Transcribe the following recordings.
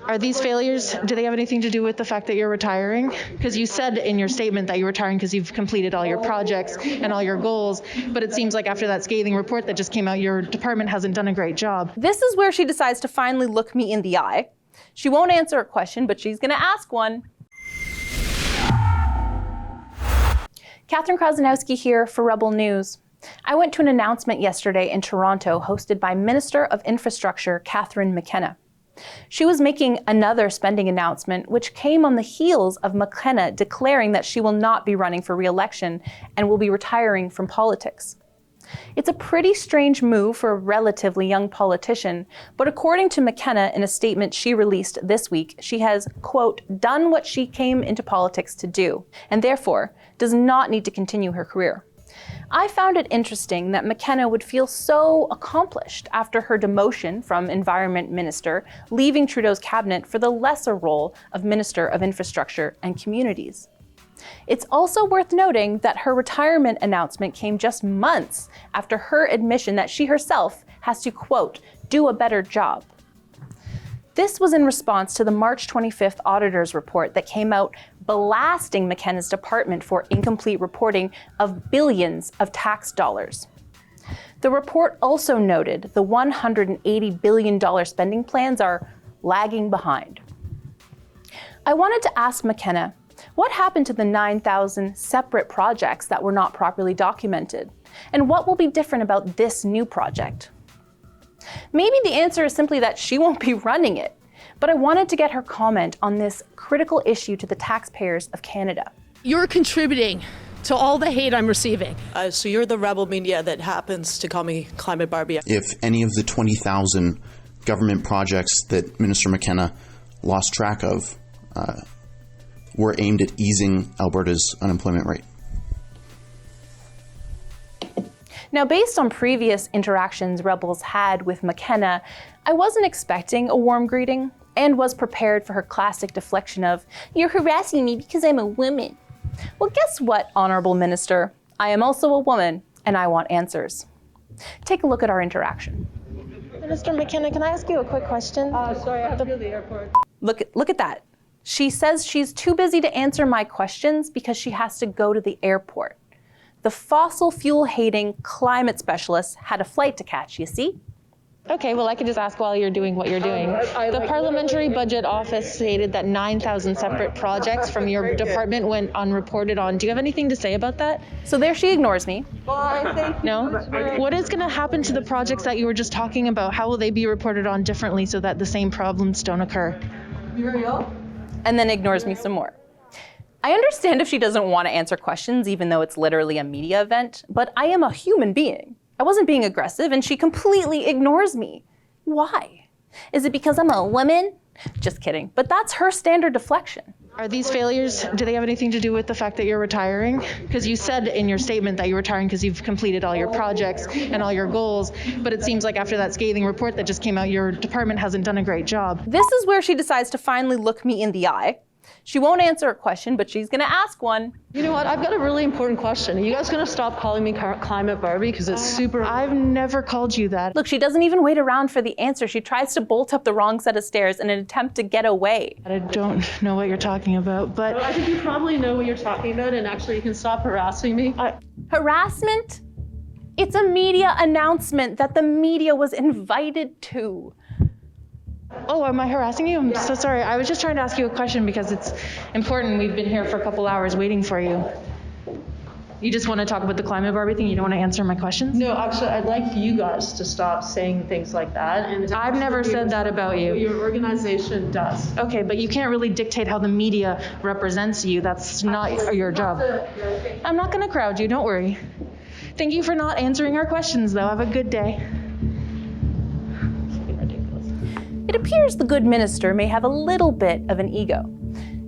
Are these failures, do they have anything to do with the fact that you're retiring? Because you said in your statement that you're retiring because you've completed all your projects and all your goals, but it seems like after that scathing report that just came out, your department hasn't done a great job. This is where she decides to finally look me in the eye. She won't answer a question, but she's going to ask one. Catherine Krasnowski here for Rebel News. I went to an announcement yesterday in Toronto hosted by Minister of Infrastructure Catherine McKenna. She was making another spending announcement, which came on the heels of McKenna declaring that she will not be running for re-election and will be retiring from politics. It's a pretty strange move for a relatively young politician, but according to McKenna in a statement she released this week, she has, quote, done what she came into politics to do, and therefore does not need to continue her career. I found it interesting that McKenna would feel so accomplished after her demotion from Environment Minister, leaving Trudeau's cabinet for the lesser role of Minister of Infrastructure and Communities. It's also worth noting that her retirement announcement came just months after her admission that she herself has to, quote, do a better job. This was in response to the March 25th auditor's report that came out blasting McKenna's department for incomplete reporting of billions of tax dollars. The report also noted the $180 billion spending plans are lagging behind. I wanted to ask McKenna, what happened to the 9,000 separate projects that were not properly documented? And what will be different about this new project? Maybe the answer is simply that she won't be running it, but I wanted to get her comment on this critical issue to the taxpayers of Canada. You're contributing to all the hate I'm receiving. So you're the rebel media that happens to call me Climate Barbie. If any of the 20,000 government projects that Minister McKenna lost track of were aimed at easing Alberta's unemployment rate. Now, based on previous interactions Rebels had with McKenna, I wasn't expecting a warm greeting and was prepared for her classic deflection of, "You're harassing me because I'm a woman." Well, guess what, Honourable Minister? I am also a woman, and I want answers. Take a look at our interaction. Minister McKenna, can I ask you a quick question? Sorry, I have to go to the airport. Look at that. She says she's too busy to answer my questions because she has to go to the airport. The fossil fuel-hating climate specialist had a flight to catch, you see? Okay, well, I can just ask while you're doing what you're doing. The Parliamentary Budget Office stated that 9,000 separate projects from your department went unreported on. Do you have anything to say about that? So there she ignores me. No? What is going to happen to the projects that you were just talking about? How will they be reported on differently so that the same problems don't occur? And then ignores me some more. I understand if she doesn't want to answer questions, even though it's literally a media event, but I am a human being. I wasn't being aggressive, and she completely ignores me. Why? Is it because I'm a woman? Just kidding, but that's her standard deflection. Are these failures, do they have anything to do with the fact that you're retiring? Because you said in your statement that you're retiring because you've completed all your projects and all your goals, but it seems like after that scathing report that just came out, your department hasn't done a great job. This is where she decides to finally look me in the eye. She won't answer a question, but she's going to ask one. You know what? I've got a really important question. Are you guys going to stop calling me Climate Barbie? Because it's super... I've never called you that. Look, she doesn't even wait around for the answer. She tries to bolt up the wrong set of stairs in an attempt to get away. I don't know what you're talking about, but... I think you probably know what you're talking about, and actually you can stop harassing me. Harassment? It's a media announcement that the media was invited to. Oh, am I harassing you? I'm so sorry. I was just trying to ask you a question because it's important. We've been here for a couple hours waiting for you. You just want to talk about the Climate Barbie thing? You don't want to answer my questions? No, actually, I'd like you guys to stop saying things like that. And I've never said that about you. Your organization does. Okay, but you can't really dictate how the media represents you. That's not your job. I'm not going to crowd you. Don't worry. Thank you for not answering our questions, though. Have a good day. It appears the good minister may have a little bit of an ego.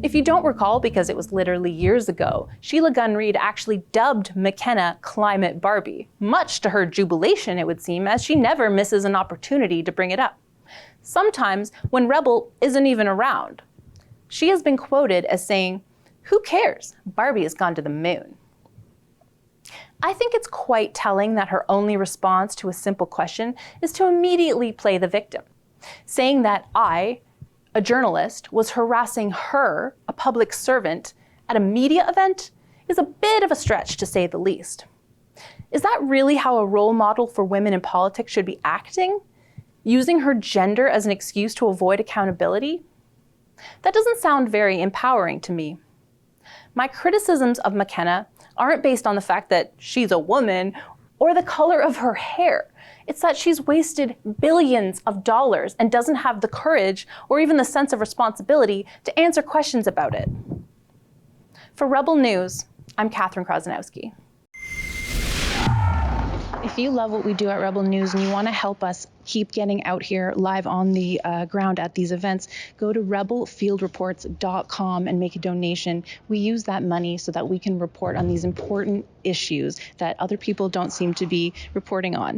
If you don't recall, because it was literally years ago, Sheila Gunn Reid actually dubbed McKenna Climate Barbie, much to her jubilation, it would seem, as she never misses an opportunity to bring it up. Sometimes when Rebel isn't even around. She has been quoted as saying, "Who cares? Barbie has gone to the moon." I think it's quite telling that her only response to a simple question is to immediately play the victim, saying that I, a journalist, was harassing her, a public servant, at a media event is a bit of a stretch, to say the least. Is that really how a role model for women in politics should be acting? Using her gender as an excuse to avoid accountability? That doesn't sound very empowering to me. My criticisms of McKenna aren't based on the fact that she's a woman or the color of her hair. It's that she's wasted billions of dollars and doesn't have the courage or even the sense of responsibility to answer questions about it. For Rebel News, I'm Catherine Krasnowski. If you love what we do at Rebel News and you want to help us keep getting out here live on the ground at these events, go to rebelfieldreports.com and make a donation. We use that money so that we can report on these important issues that other people don't seem to be reporting on.